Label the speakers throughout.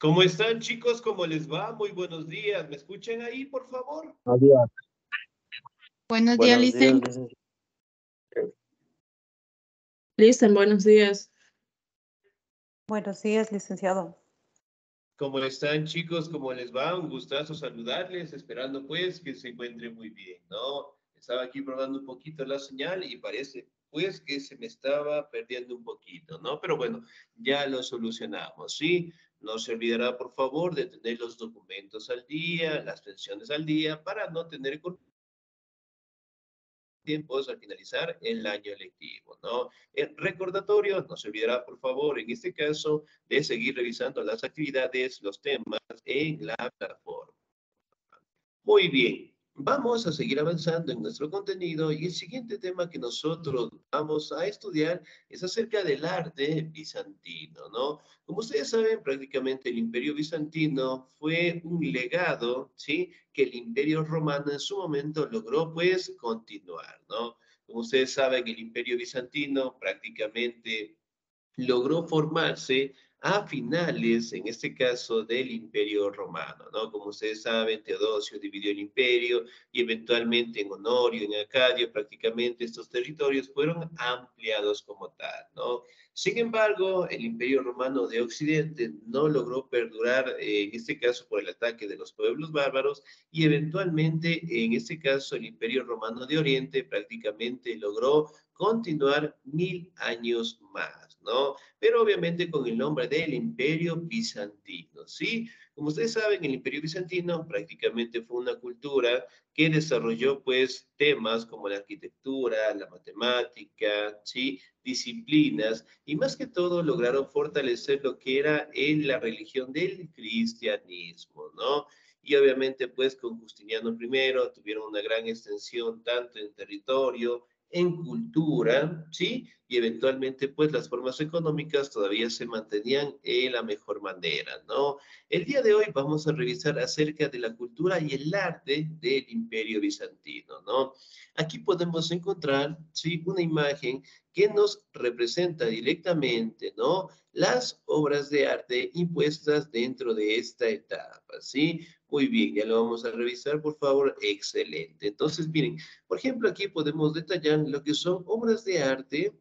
Speaker 1: ¿Cómo están, chicos? ¿Cómo les va? Muy buenos días. ¿Me escuchan ahí, por favor?
Speaker 2: Buenos días.
Speaker 3: Buenos días,
Speaker 2: Buenos días,
Speaker 3: Licen.
Speaker 2: licenciado.
Speaker 4: Listen, buenos días.
Speaker 5: Buenos días, licenciado.
Speaker 1: ¿Cómo están, chicos? ¿Cómo les va? Un gustazo saludarles, esperando pues que se encuentren muy bien, ¿no? Estaba aquí probando un poquito la señal y parece pues que se me estaba perdiendo un poquito, ¿no? Pero bueno, ya lo solucionamos, ¿sí? No se olvidará, por favor, de tener los documentos al día, las pensiones al día, para no tener tiempos al finalizar el año lectivo, ¿no? El recordatorio, no se olvidará, por favor, en este caso, de seguir revisando las actividades, los temas en la plataforma. Muy bien, vamos a seguir avanzando en nuestro contenido y el siguiente tema que nosotros vamos a estudiar es acerca del arte bizantino, ¿no? Como ustedes saben, prácticamente el Imperio Bizantino fue un legado, ¿sí? Que el Imperio Romano en su momento logró, pues, continuar, ¿no? Como ustedes saben, el Imperio Bizantino prácticamente logró formarse a finales, en este caso, del Imperio Romano, ¿no? Como ustedes saben, Teodosio dividió el imperio y eventualmente en Honorio, en Acadio, prácticamente estos territorios fueron ampliados como tal, ¿no? Sin embargo, el Imperio Romano de Occidente no logró perdurar, en este caso, por el ataque de los pueblos bárbaros y eventualmente, en este caso, el Imperio Romano de Oriente prácticamente logró continuar 1000 años más, ¿no? Pero obviamente con el nombre del Imperio Bizantino, ¿sí? Como ustedes saben, el Imperio Bizantino prácticamente fue una cultura que desarrolló, pues, temas como la arquitectura, la matemática, ¿sí? Disciplinas, y más que todo lograron fortalecer lo que era la religión del cristianismo, ¿no? Y obviamente, pues, con Justiniano I tuvieron una gran extensión tanto en territorio, en cultura, ¿sí? Y eventualmente, pues, las formas económicas todavía se mantenían en la mejor manera, ¿no? El día de hoy vamos a revisar acerca de la cultura y el arte del Imperio Bizantino, ¿no? Aquí podemos encontrar, ¿sí? Una imagen que nos representa directamente, ¿no? Las obras de arte impuestas dentro de esta etapa, ¿sí? Muy bien, ya lo vamos a revisar, por favor. Excelente. Entonces, miren, por ejemplo, aquí podemos detallar lo que son obras de arte,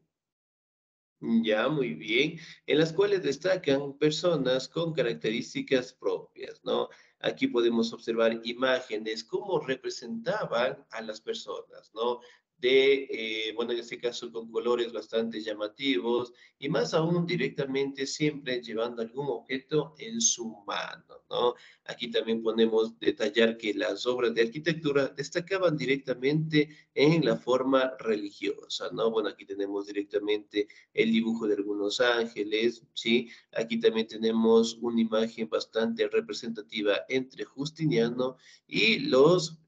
Speaker 1: ya, muy bien, en las cuales destacan personas con características propias, ¿no? Aquí podemos observar imágenes, cómo representaban a las personas, ¿no? Bueno, en este caso con colores bastante llamativos y más aún directamente siempre llevando algún objeto en su mano, ¿no? Aquí también podemos detallar que las obras de arquitectura destacaban directamente en la forma religiosa, ¿no? Bueno, aquí tenemos directamente el dibujo de algunos ángeles, ¿sí? Aquí también tenemos una imagen bastante representativa entre Justiniano y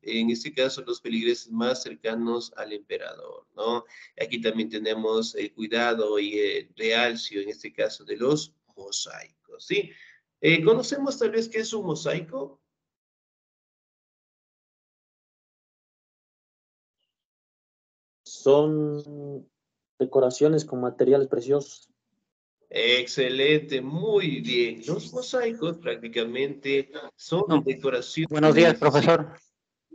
Speaker 1: en este caso, los feligreses más cercanos al emperador, ¿no? Aquí también tenemos el cuidado y el realcio, en este caso, de los mosaicos, ¿sí? ¿Conocemos tal vez qué es un mosaico?
Speaker 2: Son decoraciones con materiales preciosos.
Speaker 1: Excelente, muy bien. Los mosaicos prácticamente son
Speaker 6: No.
Speaker 1: decoraciones
Speaker 6: Buenos días, profesor.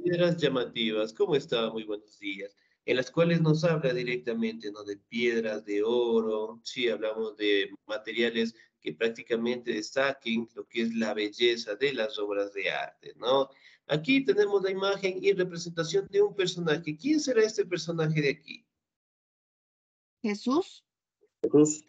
Speaker 1: piedras llamativas. ¿Cómo está? Muy buenos días. En las cuales nos habla directamente, ¿no? De piedras, de oro, sí, hablamos de materiales que prácticamente destaquen lo que es la belleza de las obras de arte, ¿no? Aquí tenemos la imagen y representación de un personaje. ¿Quién será este personaje de aquí?
Speaker 3: Jesús.
Speaker 2: Jesús.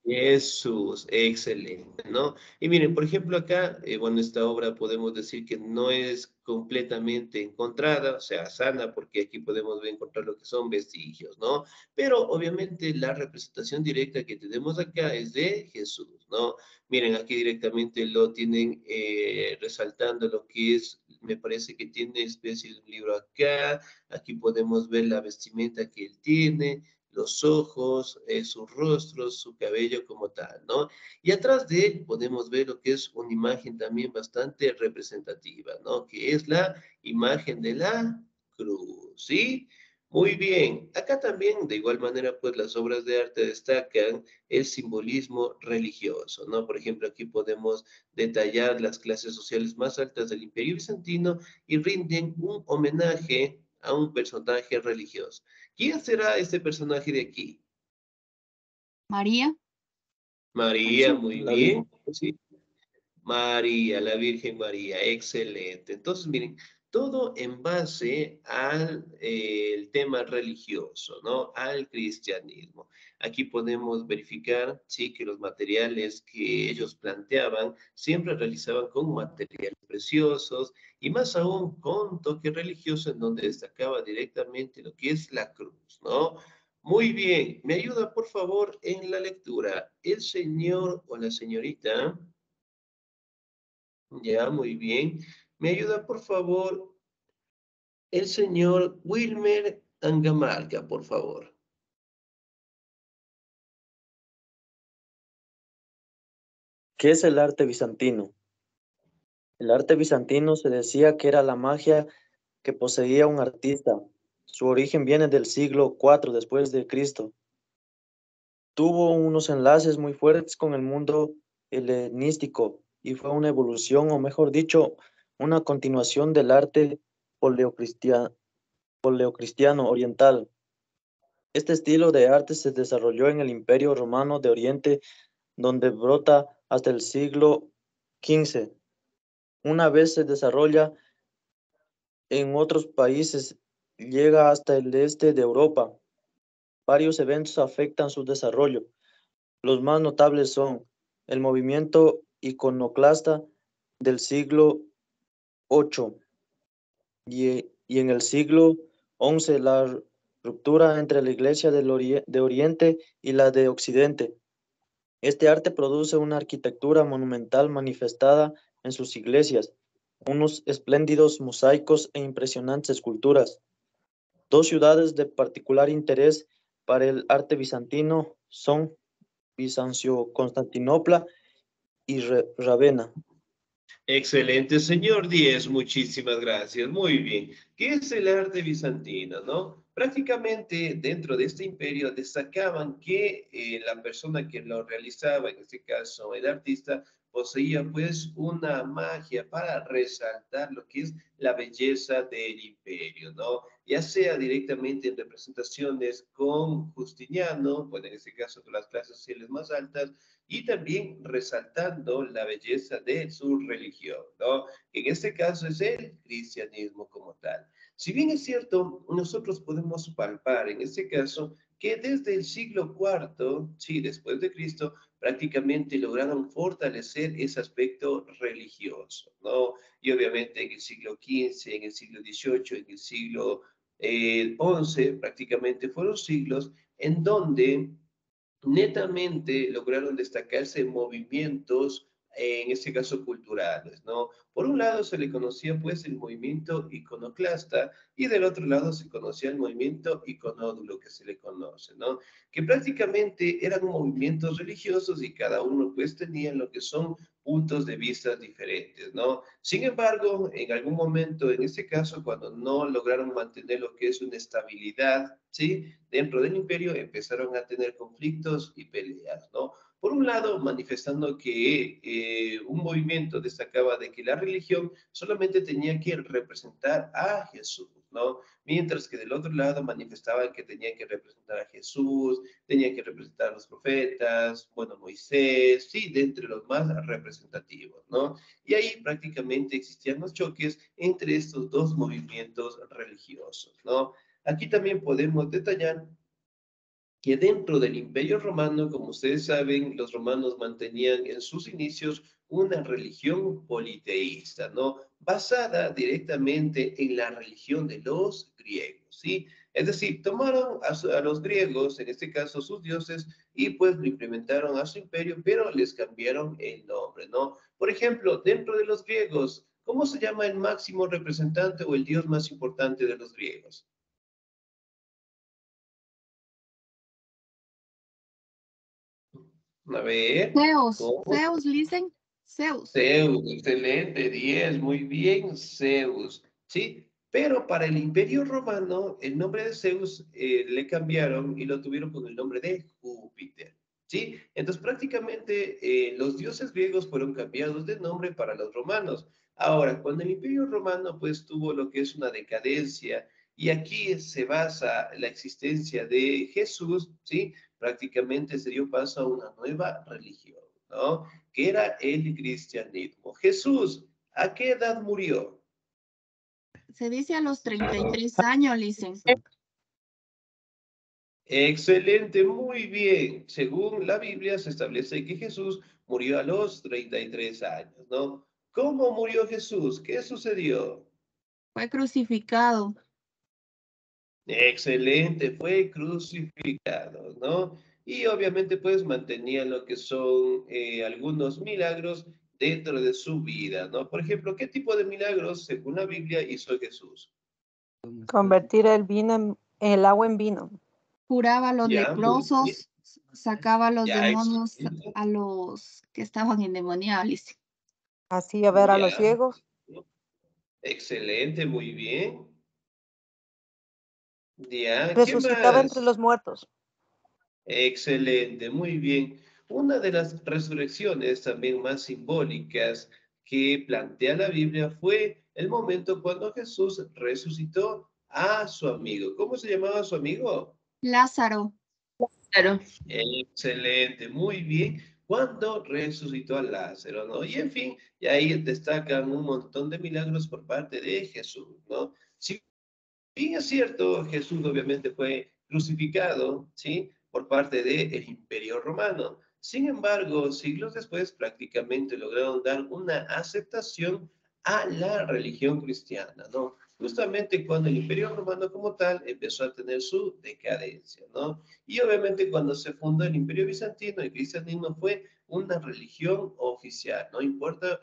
Speaker 1: Jesús, excelente, ¿no? Y miren, por ejemplo, acá, bueno, esta obra podemos decir que no es completamente encontrada, o sea, sana, porque aquí podemos encontrar lo que son vestigios, ¿no? Pero obviamente la representación directa que tenemos acá es de Jesús, ¿no? Miren, aquí directamente lo tienen resaltando lo que es, me parece que tiene especie de un libro acá, aquí podemos ver la vestimenta que él tiene, los ojos, su rostro, su cabello como tal, ¿no? Y atrás de él podemos ver lo que es una imagen también bastante representativa, ¿no? Que es la imagen de la cruz, ¿sí? Muy bien, acá también de igual manera pues las obras de arte destacan el simbolismo religioso, ¿no? Por ejemplo, aquí podemos detallar las clases sociales más altas del Imperio Bizantino y rinden un homenaje a un personaje religioso. ¿Quién será este personaje de aquí?
Speaker 3: María.
Speaker 1: María, muy
Speaker 2: La Virgen.
Speaker 1: bien. Sí, María, la Virgen María, excelente. Entonces, miren, todo en base al el tema religioso, ¿no? Al cristianismo. Aquí podemos verificar, sí, que los materiales que ellos planteaban siempre realizaban con materiales preciosos y más aún con toque religioso en donde destacaba directamente lo que es la cruz, ¿no? Muy bien, me ayuda por favor en la lectura. El señor o la señorita. Ya, muy bien. ¿Me ayuda, por favor, el señor Wilmer Angamarca, por favor?
Speaker 2: ¿Qué es el arte bizantino? El arte bizantino se decía que era la magia que poseía un artista. Su origen viene del siglo IV después de Cristo. Tuvo unos enlaces muy fuertes con el mundo helenístico y fue una evolución, o mejor dicho, una continuación del arte oleocristiano oriental. Este estilo de arte se desarrolló en el Imperio Romano de Oriente, donde brota hasta el siglo XV. Una vez se desarrolla en otros países, llega hasta el este de Europa. Varios eventos afectan su desarrollo. Los más notables son el movimiento iconoclasta del siglo VIII y en el siglo XI la ruptura entre la Iglesia de Oriente y la de Occidente. Este arte produce una arquitectura monumental manifestada en sus iglesias, unos espléndidos mosaicos e impresionantes esculturas. Dos ciudades de particular interés para el arte bizantino son Bizancio, Constantinopla y Ravenna.
Speaker 1: Excelente, señor Díez, muchísimas gracias. Muy bien. ¿Qué es el arte bizantino, no? Prácticamente dentro de este imperio destacaban que la persona que lo realizaba, en este caso el artista, poseía pues una magia para resaltar lo que es la belleza del imperio, ¿no? Ya sea directamente en representaciones con Justiniano, bueno, en este caso con las clases sociales más altas, y también resaltando la belleza de su religión, ¿no? En este caso es el cristianismo como tal. Si bien es cierto, nosotros podemos palpar en este caso que desde el siglo IV, sí, después de Cristo, prácticamente lograron fortalecer ese aspecto religioso, ¿no? Y obviamente en el siglo XV, en el siglo XVIII, en el siglo XI, prácticamente fueron siglos en donde netamente lograron destacarse movimientos, en este caso culturales, ¿no? Por un lado se le conocía pues el movimiento iconoclasta y del otro lado se conocía el movimiento iconódulo que se le conoce, ¿no? Que prácticamente eran movimientos religiosos y cada uno pues tenía lo que son puntos de vista diferentes, ¿no? Sin embargo, en algún momento, en este caso, cuando no lograron mantener lo que es una estabilidad, ¿sí? Dentro del imperio empezaron a tener conflictos y peleas, ¿no? Por un lado, manifestando que un movimiento destacaba de que la religión solamente tenía que representar a Jesús, ¿no? Mientras que del otro lado manifestaban que tenía que representar a Jesús, tenía que representar a los profetas, bueno, Moisés, sí, de entre los más representativos, ¿no? Y ahí prácticamente existían los choques entre estos dos movimientos religiosos, ¿no? Aquí también podemos detallar que dentro del Imperio Romano, como ustedes saben, los romanos mantenían en sus inicios una religión politeísta, ¿no? Basada directamente en la religión de los griegos, ¿sí? Es decir, tomaron a los griegos, en este caso sus dioses, y pues lo implementaron a su imperio, pero les cambiaron el nombre, ¿no? Por ejemplo, dentro de los griegos, ¿cómo se llama el máximo representante o el dios más importante de los griegos? A ver,
Speaker 3: Zeus.
Speaker 1: ¿cómo?
Speaker 3: Zeus, listen. Zeus.
Speaker 1: Zeus, excelente, 10, muy bien, Zeus, ¿sí? Pero para el Imperio Romano, el nombre de Zeus le cambiaron y lo tuvieron con el nombre de Júpiter. ¿Sí? Entonces prácticamente los dioses griegos fueron cambiados de nombre para los romanos. Ahora, cuando el Imperio Romano pues tuvo lo que es una decadencia y aquí se basa la existencia de Jesús, ¿sí? Prácticamente se dio paso a una nueva religión, ¿no? Que era el cristianismo. Jesús, ¿a qué edad murió?
Speaker 3: Se dice a los 33 años, licenciado.
Speaker 1: Excelente, muy bien. Según la Biblia se establece que Jesús murió a los 33 años, ¿no? ¿Cómo murió Jesús? ¿Qué sucedió?
Speaker 3: Fue crucificado.
Speaker 1: Excelente, fue crucificado, ¿no? Y obviamente pues mantenía lo que son algunos milagros dentro de su vida, ¿no? Por ejemplo, ¿qué tipo de milagros según la Biblia hizo Jesús?
Speaker 5: Convertir el agua en vino.
Speaker 3: Curaba a los
Speaker 1: Ya, muy bien.
Speaker 3: leprosos, sacaba a los
Speaker 1: Ya,
Speaker 3: demonios,
Speaker 1: excelente.
Speaker 3: a los que estaban endemoniados, licenciado.
Speaker 5: Hacía ver a los
Speaker 1: Ya,
Speaker 5: ciegos.
Speaker 1: excelente, muy bien. Ya, ¿qué
Speaker 5: Resucitaba entre
Speaker 1: más?
Speaker 5: los muertos.
Speaker 1: Excelente, muy bien. Una de las resurrecciones también más simbólicas que plantea la Biblia fue el momento cuando Jesús resucitó a su amigo. ¿Cómo se llamaba su amigo?
Speaker 3: Lázaro.
Speaker 4: Claro.
Speaker 1: Excelente, muy bien. Cuando resucitó a Lázaro, ¿no? Y en fin, y ahí destacan un montón de milagros por parte de Jesús, ¿no? Si bien es cierto, Jesús obviamente fue crucificado, ¿sí? Por parte del Imperio Romano. Sin embargo, siglos después prácticamente lograron dar una aceptación a la religión cristiana, ¿no? Justamente cuando el Imperio Romano como tal empezó a tener su decadencia, ¿no? Y obviamente cuando se fundó el Imperio Bizantino, el cristianismo fue una religión oficial, ¿no? Impuesta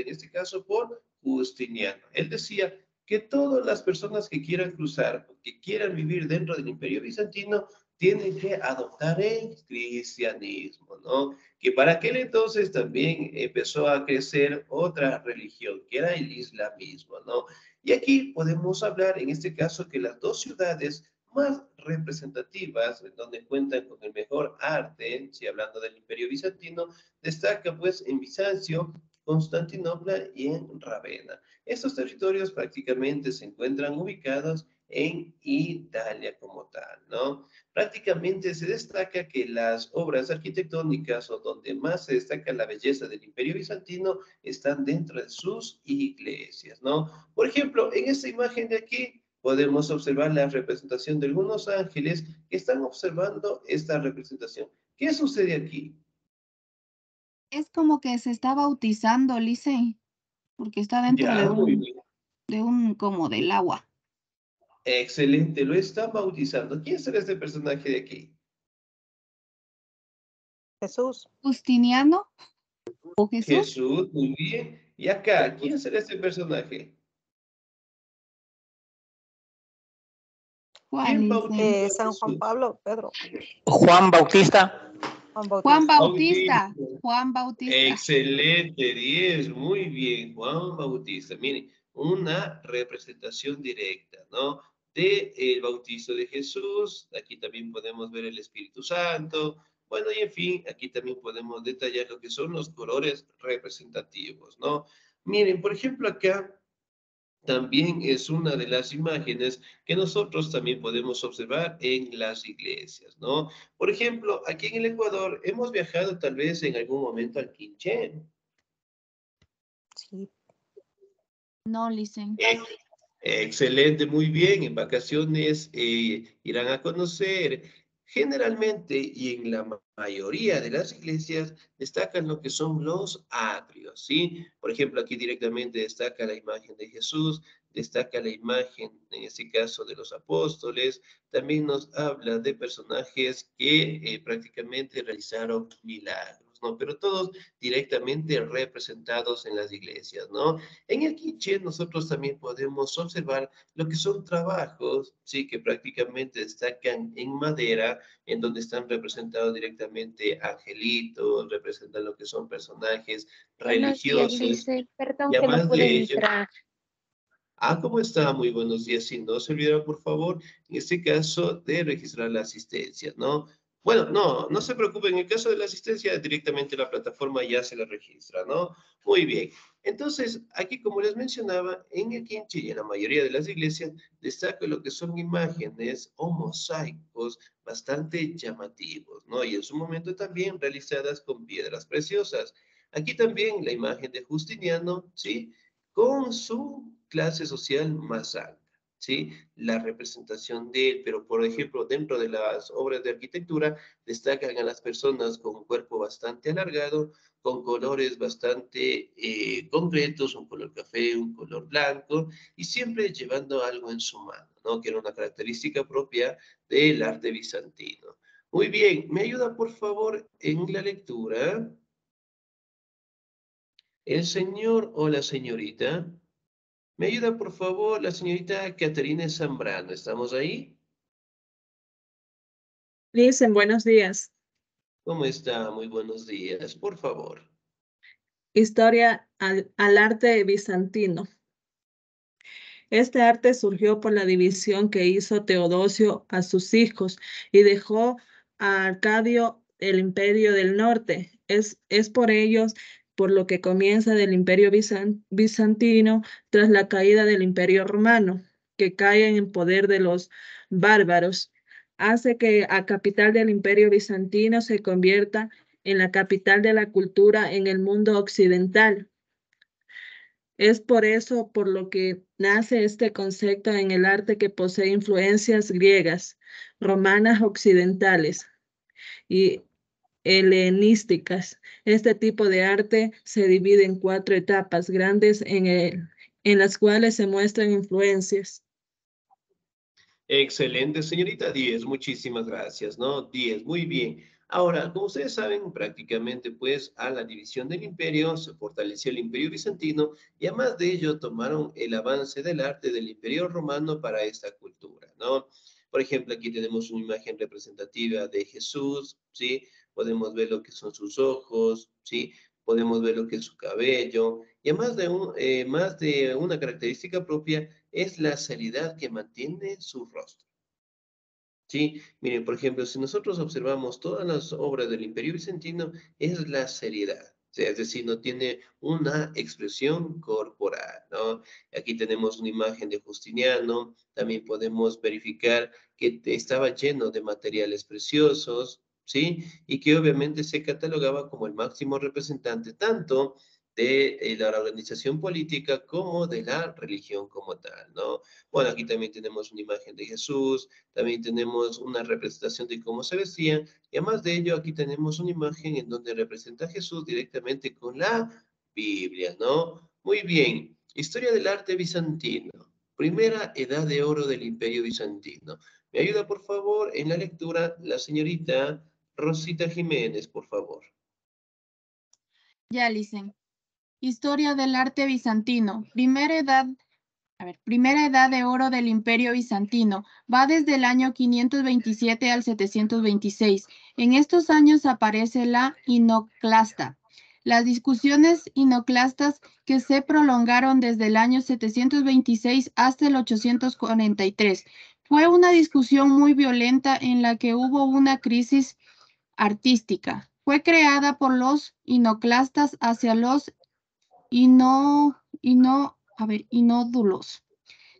Speaker 1: en este caso por Justiniano. Él decía que todas las personas que quieran cruzar, que quieran vivir dentro del Imperio Bizantino, tienen que adoptar el cristianismo, ¿no? Que para aquel entonces también empezó a crecer otra religión, que era el islamismo, ¿no? Y aquí podemos hablar, en este caso, que las dos ciudades más representativas, en donde cuentan con el mejor arte, si hablando del Imperio Bizantino, destaca pues en Bizancio, Constantinopla y en Ravenna. Estos territorios prácticamente se encuentran ubicados en Italia como tal, ¿no? Prácticamente se destaca que las obras arquitectónicas o donde más se destaca la belleza del Imperio Bizantino están dentro de sus iglesias, ¿no? Por ejemplo, en esta imagen de aquí podemos observar la representación de algunos ángeles que están observando esta representación. ¿Qué sucede aquí?
Speaker 3: Es como que se está bautizando, lice, porque está dentro
Speaker 1: Ya, muy bien.
Speaker 3: como del agua.
Speaker 1: Excelente, lo están bautizando. ¿Quién será este personaje de aquí?
Speaker 5: Jesús.
Speaker 3: Justiniano o Jesús.
Speaker 1: Jesús, muy bien. Y acá, ¿quién será este personaje?
Speaker 3: ¿Cuál,
Speaker 1: ¿Quién
Speaker 3: lice?
Speaker 1: bautizó a
Speaker 5: San Juan
Speaker 1: Jesús?
Speaker 5: Pablo, Pedro.
Speaker 6: Juan Bautista.
Speaker 5: Juan
Speaker 3: Juan
Speaker 5: Bautista.
Speaker 3: Bautista.
Speaker 1: Bautista.
Speaker 3: Juan Bautista.
Speaker 1: Excelente, 10, muy bien, Juan Bautista. Miren, una representación directa, ¿no? De el bautizo de Jesús. Aquí también podemos ver el Espíritu Santo. Bueno, y en fin, aquí también podemos detallar lo que son los colores representativos, ¿no? Miren, por ejemplo, acá también es una de las imágenes que nosotros también podemos observar en las iglesias, ¿no? Por ejemplo, aquí en el Ecuador hemos viajado tal vez en algún momento al Quinché.
Speaker 5: Sí.
Speaker 3: No, lice.
Speaker 1: Ex- Excelente, muy bien. En vacaciones irán a conocer. Generalmente y en la mayoría de las iglesias destacan lo que son los atrios, ¿sí? Por ejemplo, aquí directamente destaca la imagen de Jesús, destaca la imagen, en este caso, de los apóstoles. También nos habla de personajes que prácticamente realizaron milagros, ¿no? Pero todos directamente representados en las iglesias, ¿no? En el quiché nosotros también podemos observar lo que son trabajos, sí, que prácticamente destacan en madera, en donde están representados directamente angelitos, representan lo que son personajes
Speaker 7: Buenos días,
Speaker 1: religiosos,
Speaker 7: Lice. Perdón
Speaker 1: y
Speaker 7: que no
Speaker 1: además
Speaker 7: pude
Speaker 1: de ello,
Speaker 7: entrar.
Speaker 1: ¿Cómo está? Muy buenos días. Si no se olvida, por favor, en este caso, de registrar la asistencia, ¿no? Bueno, no se preocupe. En el caso de la asistencia, directamente la plataforma ya se la registra, ¿no? Muy bien. Entonces, aquí, como les mencionaba, aquí en Chile, en la mayoría de las iglesias, destaca lo que son imágenes o mosaicos bastante llamativos, ¿no? Y en su momento también realizadas con piedras preciosas. Aquí también la imagen de Justiniano, ¿sí? Con su clase social más alta, ¿sí? La representación de él, pero por ejemplo, dentro de las obras de arquitectura, destacan a las personas con un cuerpo bastante alargado, con colores bastante concretos, un color café, un color blanco, y siempre llevando algo en su mano, ¿no? Que era una característica propia del arte bizantino. Muy bien, ¿me ayuda por favor en la lectura? El señor o la señorita. ¿Me ayuda, por favor, la señorita Caterina Zambrano? ¿Estamos ahí?
Speaker 4: Listen, buenos días.
Speaker 1: ¿Cómo está? Muy buenos días. Por favor.
Speaker 4: Historia al arte bizantino. Este arte surgió por la división que hizo Teodosio a sus hijos y dejó a Arcadio el imperio del norte. Es por ellos por lo que comienza del imperio bizantino tras la caída del imperio romano, que cae en poder de los bárbaros. Hace que la capital del imperio bizantino se convierta en la capital de la cultura en el mundo occidental. Es por eso por lo que nace este concepto en el arte que posee influencias griegas, romanas occidentales y helenísticas. Este tipo de arte se divide en 4 etapas grandes en las cuales se muestran influencias.
Speaker 1: Excelente, señorita 10. Muchísimas gracias, ¿no? 10, muy bien. Ahora, como ustedes saben, prácticamente pues a la división del imperio se fortaleció el imperio bizantino y además de ello tomaron el avance del arte del imperio romano para esta cultura, ¿no? Por ejemplo, aquí tenemos una imagen representativa de Jesús, ¿sí? Podemos ver lo que son sus ojos, ¿sí? Podemos ver lo que es su cabello y además más de una característica propia es la seriedad que mantiene su rostro. Sí, miren, por ejemplo, si nosotros observamos todas las obras del Imperio Bizantino, es la seriedad. O sea, es decir, no tiene una expresión corporal, ¿no? Aquí tenemos una imagen de Justiniano, también podemos verificar que estaba lleno de materiales preciosos, ¿sí? Y que obviamente se catalogaba como el máximo representante tanto de la organización política como de la religión como tal, ¿no? Bueno, aquí también tenemos una imagen de Jesús, también tenemos una representación de cómo se vestían, y además de ello, aquí tenemos una imagen en donde representa a Jesús directamente con la Biblia, ¿no? Muy bien, historia del arte bizantino, primera edad de oro del Imperio Bizantino. ¿Me ayuda, por favor, en la lectura la señorita Rosita Jiménez, por favor?
Speaker 3: Ya, Licen. Historia del arte bizantino. Primera edad de oro del Imperio Bizantino. Va desde el año 527 al 726. En estos años aparece la iconoclasta. Las discusiones iconoclastas que se prolongaron desde el año 726 hasta el 843. Fue una discusión muy violenta en la que hubo una crisis artística. Fue creada por los iconoclastas hacia los inódulos.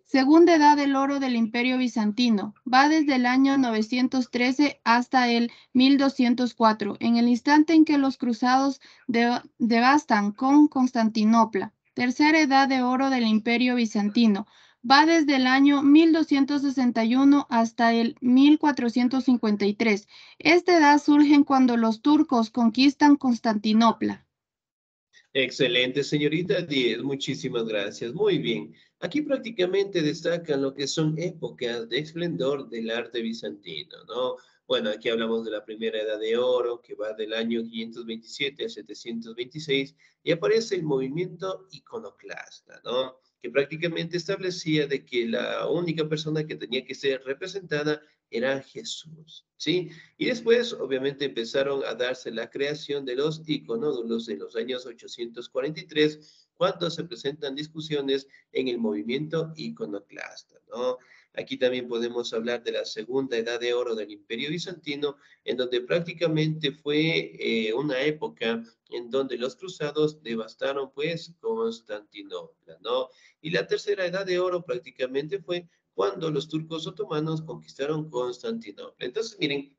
Speaker 3: Segunda edad del oro del Imperio Bizantino. Va desde el año 913 hasta el 1204, en el instante en que los cruzados devastan con Constantinopla. Tercera edad de oro del Imperio Bizantino. Va desde el año 1261 hasta el 1453. Esta edad surge cuando los turcos conquistan Constantinopla.
Speaker 1: Excelente, señorita 10. Muchísimas gracias. Muy bien. Aquí prácticamente destacan lo que son épocas de esplendor del arte bizantino, ¿no? Bueno, aquí hablamos de la primera edad de oro, que va del año 527 a 726, y aparece el movimiento iconoclasta, ¿no? Que prácticamente establecía de que la única persona que tenía que ser representada era Jesús, ¿sí? Y después, obviamente, empezaron a darse la creación de los iconódulos en los años 843, cuando se presentan discusiones en el movimiento iconoclasta, ¿no? Aquí también podemos hablar de la segunda edad de oro del Imperio Bizantino, en donde prácticamente fue una época en donde los cruzados devastaron, pues, Constantinopla, ¿no? Y la tercera edad de oro prácticamente fue cuando los turcos otomanos conquistaron Constantinopla. Entonces, miren,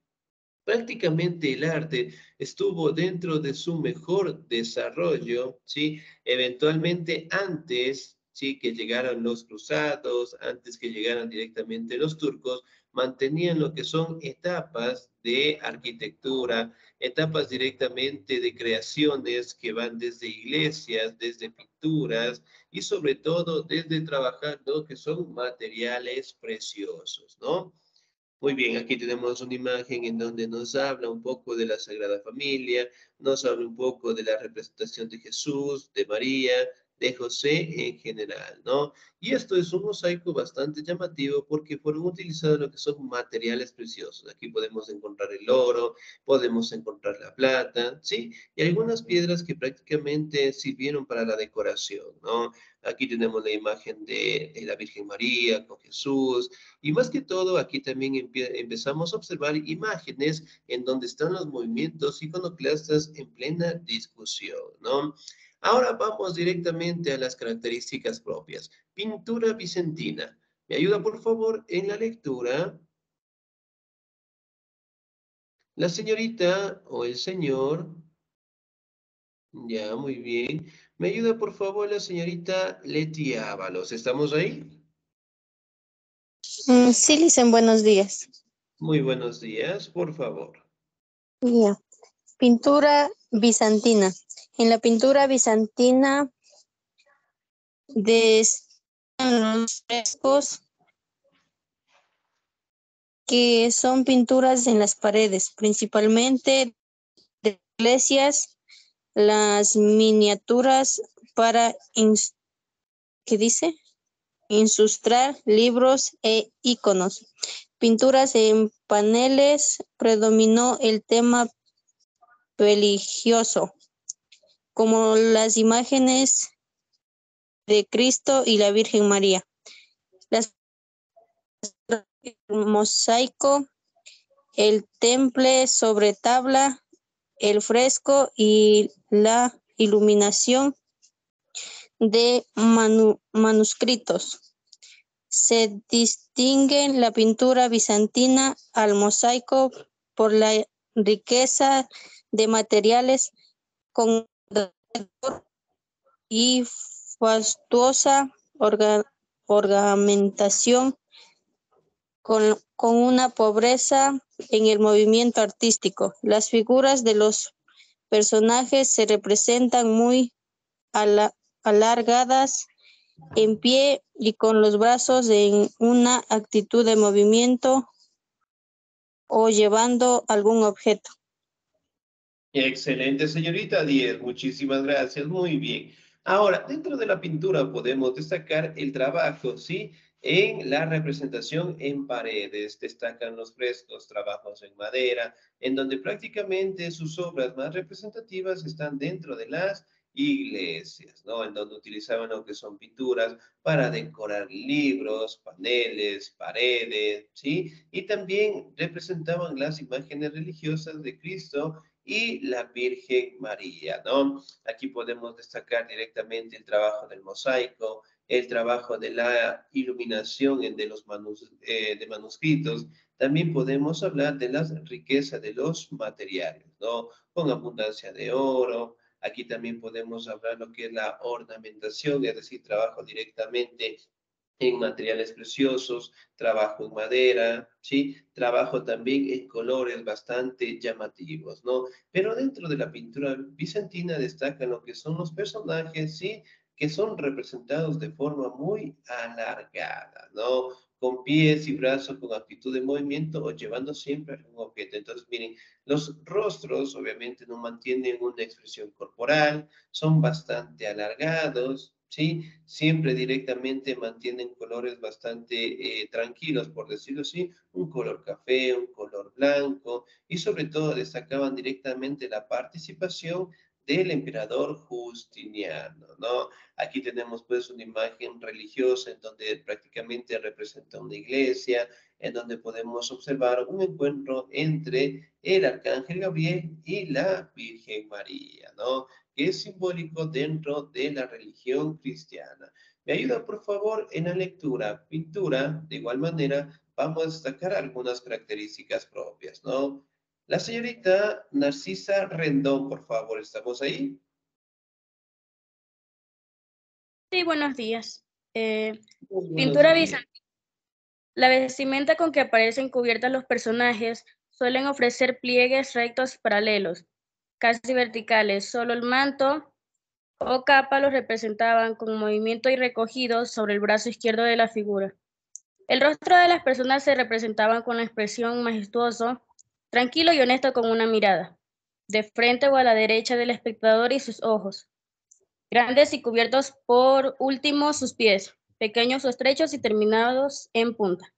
Speaker 1: prácticamente el arte estuvo dentro de su mejor desarrollo, ¿sí? Eventualmente antes, ¿sí? Que llegaran los cruzados, antes que llegaran directamente los turcos, mantenían lo que son etapas de arquitectura, etapas directamente de creaciones que van desde iglesias, desde pinturas y sobre todo desde trabajar lo que son materiales preciosos, ¿no? Muy bien, aquí tenemos una imagen en donde nos habla un poco de la Sagrada Familia, nos habla un poco de la representación de Jesús, de María, de José en general, ¿no? Y esto es un mosaico bastante llamativo porque fueron utilizados lo que son materiales preciosos. Aquí podemos encontrar el oro, podemos encontrar la plata, ¿sí? Y algunas piedras que prácticamente sirvieron para la decoración, ¿no? Aquí tenemos la imagen de la Virgen María con Jesús, y más que todo, aquí también empezamos a observar imágenes en donde están los movimientos iconoclastas en plena discusión, ¿no? Ahora vamos directamente a las características propias. Pintura bizantina. ¿Me ayuda, por favor, en la lectura? La señorita o el señor. Ya, muy bien. ¿Me ayuda, por favor, la señorita Leti Ábalos? ¿Estamos ahí?
Speaker 7: Sí, Licen, buenos días.
Speaker 1: Muy buenos días, por favor.
Speaker 7: Ya. Pintura bizantina. En la pintura bizantina destacan los frescos, que son pinturas en las paredes, principalmente de iglesias, las miniaturas para, ¿qué dice? Incrustar libros e iconos. Pinturas en paneles, predominó el tema religioso, como las imágenes de Cristo y la Virgen María. Las mosaico, el temple sobre tabla, el fresco y la iluminación de manuscritos. Se distingue la pintura bizantina al mosaico por la riqueza de materiales con y fastuosa ornamentación con una pobreza en el movimiento artístico. Las figuras de los personajes se representan muy alargadas, en pie y con los brazos en una actitud de movimiento o llevando algún objeto.
Speaker 1: Excelente, señorita 10. Muchísimas gracias. Muy bien. Ahora, dentro de la pintura podemos destacar el trabajo, ¿sí? En la representación en paredes, destacan los frescos, trabajos en madera, en donde prácticamente sus obras más representativas están dentro de las iglesias, ¿no? En donde utilizaban lo que son pinturas para decorar libros, paneles, paredes, ¿sí? Y también representaban las imágenes religiosas de Cristo y la Virgen María, ¿no? Aquí podemos destacar directamente el trabajo del mosaico, el trabajo de la iluminación de los de manuscritos. También podemos hablar de la riqueza de los materiales, ¿no? Con abundancia de oro. Aquí también podemos hablar lo que es la ornamentación, es decir, trabajo directamente en materiales preciosos, trabajo en madera, ¿sí? Trabajo también en colores bastante llamativos, ¿no? Pero dentro de la pintura bizantina destacan lo que son los personajes, ¿sí? Que son representados de forma muy alargada, ¿no? Con pies y brazos, con actitud de movimiento o llevando siempre algún objeto. Entonces, miren, los rostros obviamente no mantienen una expresión corporal, son bastante alargados, ¿sí? Siempre directamente mantienen colores bastante tranquilos, por decirlo así, un color café, un color blanco, y sobre todo destacaban directamente la participación del emperador Justiniano, ¿no? Aquí tenemos pues una imagen religiosa en donde prácticamente representa una iglesia, en donde podemos observar un encuentro entre el arcángel Gabriel y la Virgen María, ¿no? Que es simbólico dentro de la religión cristiana. ¿Me ayuda, por favor, en la lectura? Pintura, de igual manera, vamos a destacar algunas características propias, ¿no? La señorita Narcisa Rendón, por favor, ¿estamos ahí?
Speaker 8: Sí, buenos días.
Speaker 1: Muy buenos
Speaker 8: Pintura
Speaker 1: días.
Speaker 8: bizantina. La vestimenta con que aparecen cubiertas los personajes suelen ofrecer pliegues rectos paralelos, casi verticales. Solo el manto o capa los representaban con movimiento y recogidos sobre el brazo izquierdo de la figura. El rostro de las personas se representaban con la expresión majestuoso, tranquilo y honesto con una mirada, de frente o a la derecha del espectador y sus ojos, grandes y cubiertos por último sus pies, pequeños o estrechos y terminados en punta.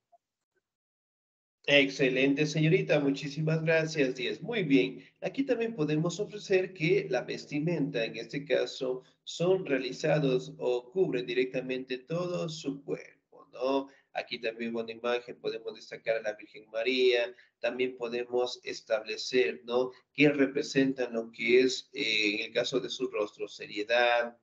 Speaker 1: Excelente, señorita. Muchísimas gracias, 10. Muy bien. Aquí también podemos ofrecer que la vestimenta, en este caso, son realizados o cubren directamente todo su cuerpo, ¿no? Aquí también una imagen podemos destacar a la Virgen María. También podemos establecer, ¿no? Que representan lo que es, en el caso de su rostro, seriedad.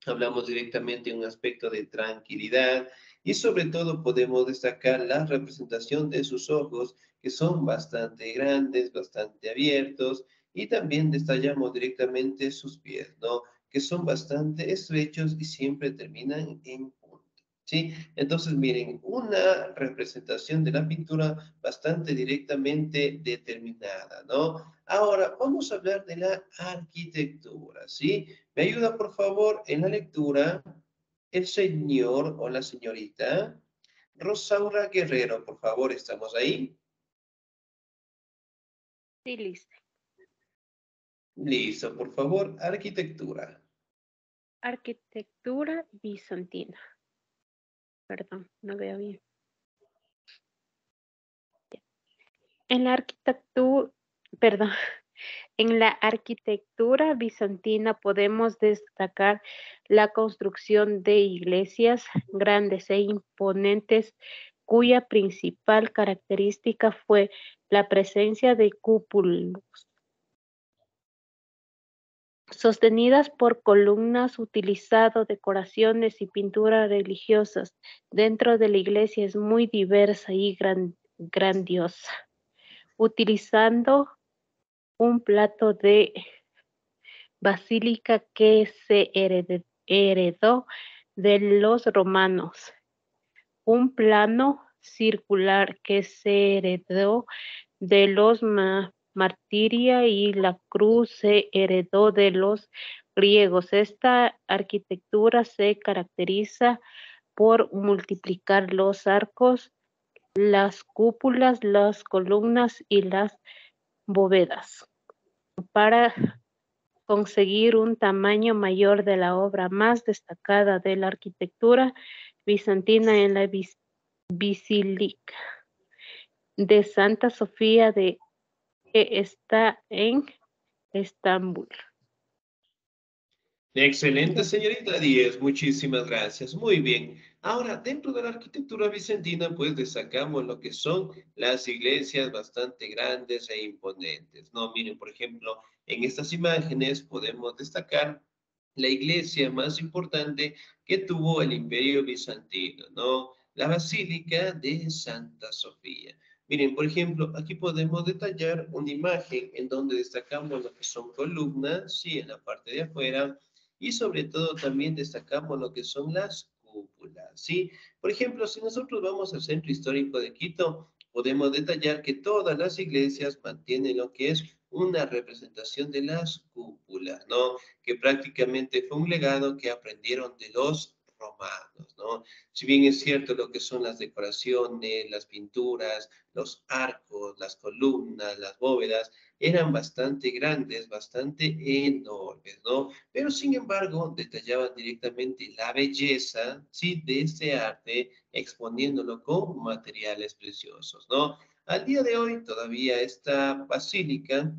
Speaker 1: Hablamos directamente de un aspecto de tranquilidad y sobre todo podemos destacar la representación de sus ojos, que son bastante grandes, bastante abiertos, y también destacamos directamente sus pies, ¿no? Que son bastante estrechos y siempre terminan en punta, ¿sí? Entonces, miren, una representación de la pintura bastante directamente determinada, ¿no? Ahora, vamos a hablar de la arquitectura, ¿sí? ¿Me ayuda, por favor, en la lectura el señor o la señorita Rosaura Guerrero? Por favor, ¿estamos ahí?
Speaker 9: Sí, listo.
Speaker 1: Listo, por favor, arquitectura.
Speaker 9: Arquitectura bizantina. Perdón, no veo bien. En la arquitectura, perdón, en la arquitectura bizantina podemos destacar la construcción de iglesias grandes e imponentes cuya principal característica fue la presencia de cúpulas sostenidas por columnas, utilizado decoraciones y pinturas religiosas. Dentro de la iglesia es muy diversa y grandiosa, utilizando un plato de basílica que se heredó de los romanos, un plano circular que se heredó de los martiria y la cruz se heredó de los griegos. Esta arquitectura se caracteriza por multiplicar los arcos, las cúpulas, las columnas y las bóvedas para conseguir un tamaño mayor de la obra más destacada de la arquitectura bizantina en la Basílica de Santa Sofía que está en Estambul.
Speaker 1: Excelente, señorita Díez. Muchísimas gracias. Muy bien. Ahora, dentro de la arquitectura bizantina, pues destacamos lo que son las iglesias bastante grandes e imponentes, ¿no? Miren, por ejemplo, en estas imágenes podemos destacar la iglesia más importante que tuvo el Imperio Bizantino, ¿no? La Basílica de Santa Sofía. Miren, por ejemplo, aquí podemos detallar una imagen en donde destacamos lo que son columnas, sí, en la parte de afuera, y sobre todo también destacamos lo que son las cúpulas, ¿sí? Por ejemplo, si nosotros vamos al Centro Histórico de Quito, podemos detallar que todas las iglesias mantienen lo que es una representación de las cúpulas, ¿no? Que prácticamente fue un legado que aprendieron de los romanos, ¿no? Si bien es cierto lo que son las decoraciones, las pinturas, los arcos, las columnas, las bóvedas, eran bastante grandes, bastante enormes, ¿no? Pero sin embargo, detallaban directamente la belleza, ¿sí? De este arte, exponiéndolo con materiales preciosos, ¿no? Al día de hoy todavía esta basílica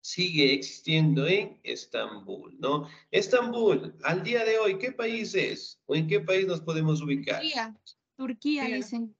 Speaker 1: sigue existiendo en Estambul, ¿no? Estambul, al día de hoy, ¿qué país es? ¿O en qué país nos podemos ubicar?
Speaker 3: Turquía, dicen.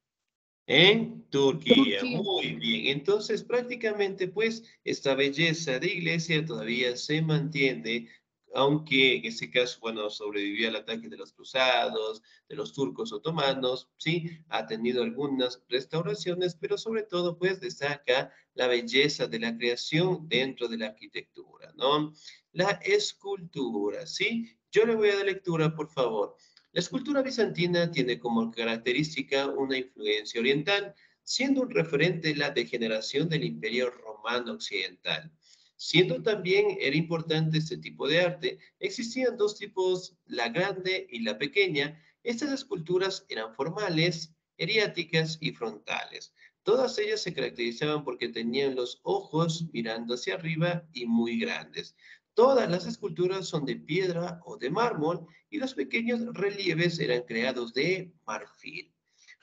Speaker 1: En Turquía,
Speaker 3: Turquía.
Speaker 1: muy bien. Entonces, prácticamente, pues, esta belleza de iglesia todavía se mantiene, aunque en este caso, bueno, sobrevivió al ataque de los cruzados, de los turcos otomanos, sí, ha tenido algunas restauraciones, pero sobre todo, pues, destaca la belleza de la creación dentro de la arquitectura, ¿no? La escultura, ¿sí? Yo le voy a dar lectura, por favor. La escultura bizantina tiene como característica una influencia oriental, siendo un referente la degeneración del Imperio Romano Occidental. Siendo también era importante este tipo de arte, existían dos tipos, la grande y la pequeña. Estas esculturas eran formales, eriáticas y frontales. Todas ellas se caracterizaban porque tenían los ojos mirando hacia arriba y muy grandes. Todas las esculturas son de piedra o de mármol y los pequeños relieves eran creados de marfil.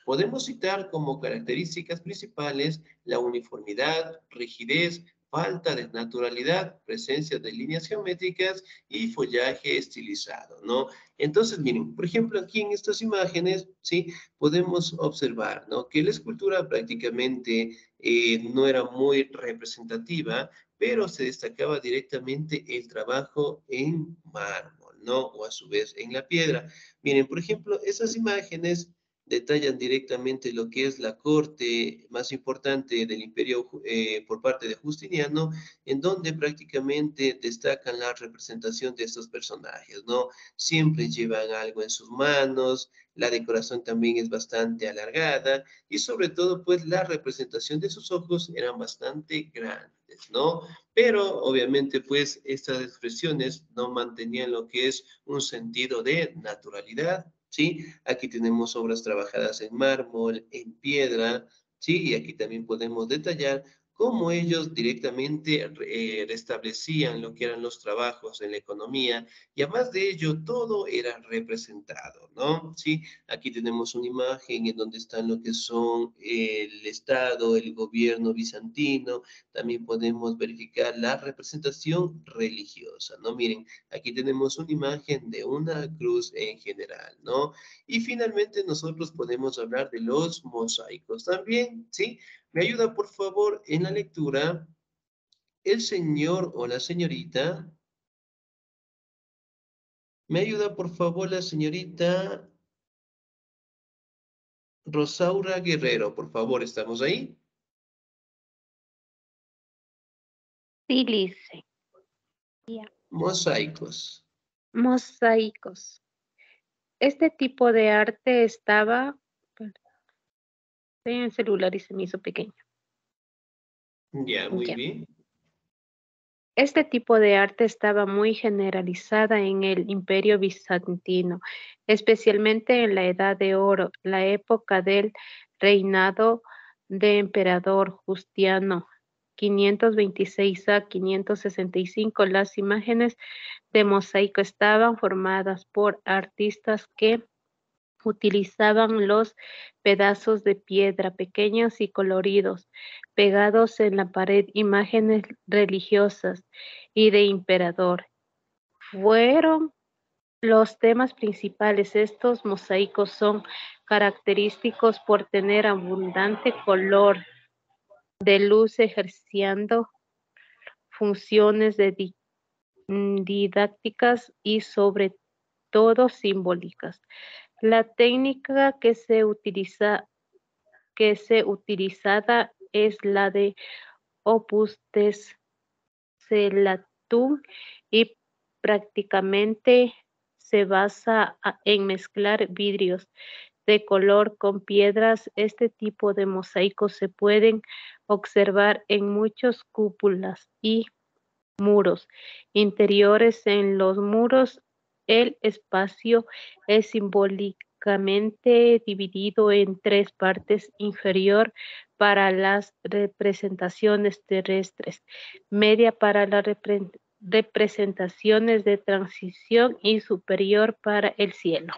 Speaker 1: Podemos citar como características principales la uniformidad, rigidez, falta de naturalidad, presencia de líneas geométricas y follaje estilizado, ¿no? Entonces, miren, por ejemplo, aquí en estas imágenes, ¿sí? Podemos observar, ¿no? Que la escultura prácticamente no era muy representativa, pero se destacaba directamente el trabajo en mármol, ¿no? O a su vez en la piedra. Miren, por ejemplo, esas imágenes detallan directamente lo que es la corte más importante del imperio por parte de Justiniano, en donde prácticamente destacan la representación de estos personajes, ¿no? Siempre llevan algo en sus manos, la decoración también es bastante alargada y sobre todo, pues la representación de sus ojos eran bastante grandes, ¿no? Pero obviamente, pues estas expresiones no mantenían lo que es un sentido de naturalidad, ¿sí? Aquí tenemos obras trabajadas en mármol, en piedra, ¿sí? Y aquí también podemos detallar cómo ellos directamente restablecían lo que eran los trabajos en la economía y además de ello todo era representado, ¿no? Sí, aquí tenemos una imagen en donde están lo que son el Estado, el gobierno bizantino, también podemos verificar la representación religiosa, ¿no? Miren, aquí tenemos una imagen de una cruz en general, ¿no? Y finalmente nosotros podemos hablar de los mosaicos también, ¿sí? Me ayuda, por favor, en la lectura el señor o la señorita. Me ayuda, por favor, la señorita Rosaura Guerrero, por favor, ¿estamos ahí?
Speaker 9: Sí, Lice. Ya.
Speaker 1: Mosaicos.
Speaker 9: Mosaicos. Este tipo de arte estaba, en el celular y se me hizo pequeño.
Speaker 1: Ya, muy
Speaker 9: Ya.
Speaker 1: bien.
Speaker 9: Este tipo de arte estaba muy generalizada en el Imperio Bizantino, especialmente en la Edad de Oro, la época del reinado de emperador Justiniano, 526 a 565. Las imágenes de mosaico estaban formadas por artistas que utilizaban los pedazos de piedra pequeños y coloridos, pegados en la pared, imágenes religiosas y de emperador. Fueron los temas principales. Estos mosaicos son característicos por tener abundante color de luz, ejerciendo funciones didácticas y sobre todo simbólicas. La técnica que se utilizada es la de Opus Tessellatum y prácticamente se basa en mezclar vidrios de color con piedras. Este tipo de mosaicos se pueden observar en muchas cúpulas y muros interiores. En los muros El espacio es simbólicamente dividido en tres partes: inferior para las representaciones terrestres, media para las representaciones de transición y superior para el cielo.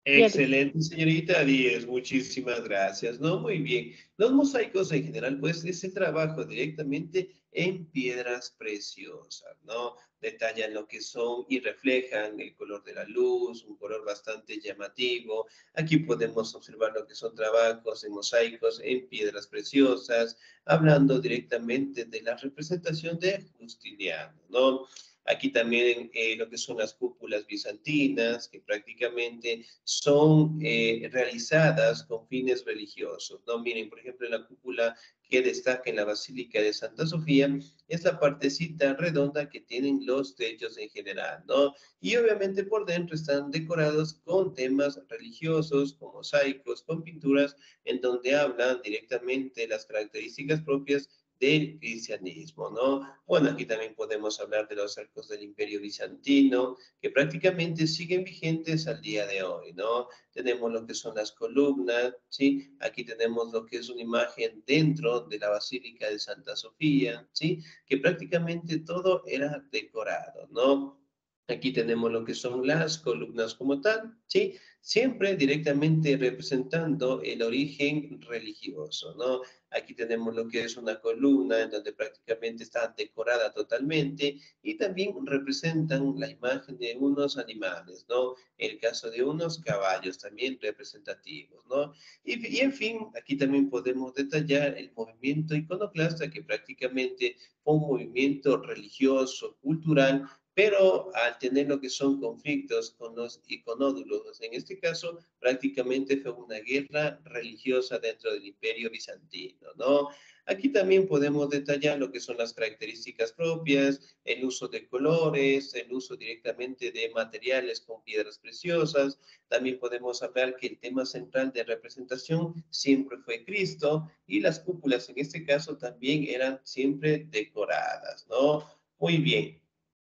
Speaker 1: Excelente, señorita Díez, muchísimas gracias, ¿no? Muy bien. Los mosaicos en general, pues, es el trabajo directamente en piedras preciosas, ¿no? Detallan lo que son y reflejan el color de la luz, un color bastante llamativo. Aquí podemos observar lo que son trabajos en mosaicos en piedras preciosas, hablando directamente de la representación de Justiniano, ¿no? Aquí también lo que son las cúpulas bizantinas, que prácticamente son realizadas con fines religiosos, ¿no? Miren, por ejemplo, la cúpula que destaca en la Basílica de Santa Sofía es la partecita redonda que tienen los techos en general, ¿no? Y obviamente por dentro están decorados con temas religiosos, con mosaicos, con pinturas, en donde hablan directamente las características propias del cristianismo, ¿no? Bueno, aquí también podemos hablar de los arcos del Imperio Bizantino, que prácticamente siguen vigentes al día de hoy, ¿no? Tenemos lo que son las columnas, ¿sí? Aquí tenemos lo que es una imagen dentro de la Basílica de Santa Sofía, ¿sí? Que prácticamente todo era decorado, ¿no? Aquí tenemos lo que son las columnas como tal, ¿sí? Siempre directamente representando el origen religioso, ¿no? Aquí tenemos lo que es una columna en donde prácticamente está decorada totalmente y también representan la imagen de unos animales, ¿no? El caso de unos caballos también representativos, ¿no? Y en fin, aquí también podemos detallar el movimiento iconoclasta que prácticamente fue un movimiento religioso, cultural, pero al tener lo que son conflictos con los iconódulos, en este caso prácticamente fue una guerra religiosa dentro del Imperio Bizantino, ¿no? Aquí también podemos detallar lo que son las características propias, el uso de colores, el uso directamente de materiales con piedras preciosas. También podemos hablar que el tema central de representación siempre fue Cristo y las cúpulas en este caso también eran siempre decoradas, ¿no? Muy bien.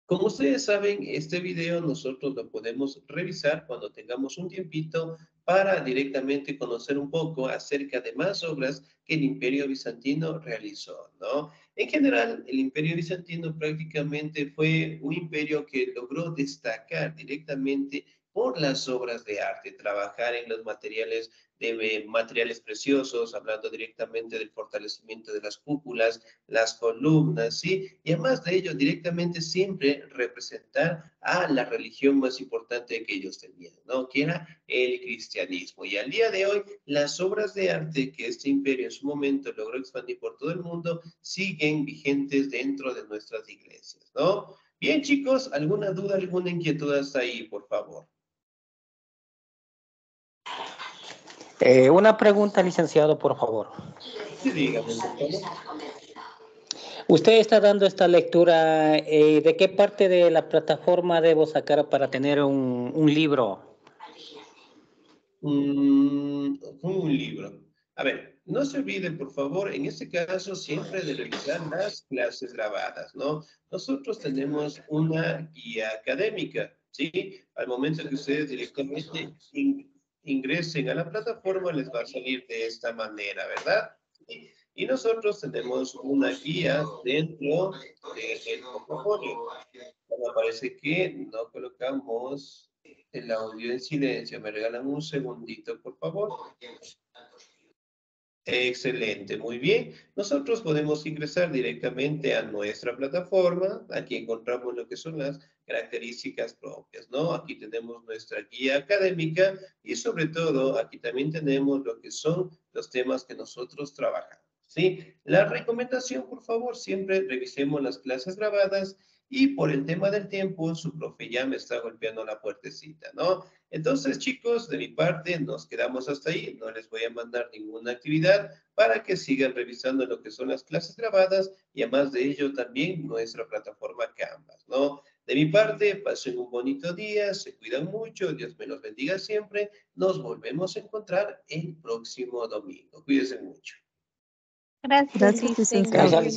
Speaker 1: Como ustedes saben, este video nosotros lo podemos revisar cuando tengamos un tiempito para directamente conocer un poco acerca de más obras que el Imperio Bizantino realizó, ¿no? En general, el Imperio Bizantino prácticamente fue un imperio que logró destacar directamente por las obras de arte, trabajar en los materiales de materiales preciosos, hablando directamente del fortalecimiento de las cúpulas, las columnas, ¿sí? Y además de ello, directamente siempre representar a la religión más importante que ellos tenían, ¿no? Que era el cristianismo. Y al día de hoy, las obras de arte que este imperio en su momento logró expandir por todo el mundo siguen vigentes dentro de nuestras iglesias, ¿no? Bien, chicos, ¿alguna duda, alguna inquietud hasta ahí, por favor?
Speaker 6: Una pregunta, licenciado, por favor.
Speaker 1: Sí, dígame, por favor.
Speaker 6: Usted está dando esta lectura, ¿de qué parte de la plataforma debo sacar para tener un libro?
Speaker 1: Un libro. A ver, no se olviden, por favor, en este caso siempre de revisar las clases grabadas, ¿no? Nosotros tenemos una guía académica, ¿sí? Al momento que ustedes directamente ingresen a la plataforma, les va a salir de esta manera, ¿verdad? ¿Sí? Y nosotros tenemos una guía dentro del portafolio. Me parece que no colocamos el audio en silencio. ¿Me regalan un segundito, por favor? Excelente, muy bien. Nosotros podemos ingresar directamente a nuestra plataforma. Aquí encontramos lo que son las características propias, ¿no? Aquí tenemos nuestra guía académica y sobre todo aquí también tenemos lo que son los temas que nosotros trabajamos, ¿sí? La recomendación, por favor, siempre revisemos las clases grabadas y por el tema del tiempo, su profe ya me está golpeando la puertecita, ¿no? Entonces, chicos, de mi parte nos quedamos hasta ahí. No les voy a mandar ninguna actividad para que sigan revisando lo que son las clases grabadas y además de ello también nuestra plataforma Canvas, ¿no? De mi parte, pasen un bonito día, se cuidan mucho, Dios me los bendiga siempre. Nos volvemos a encontrar el próximo domingo. Cuídense mucho.
Speaker 9: Gracias,
Speaker 5: Gracias, licenciado.
Speaker 6: Gracias,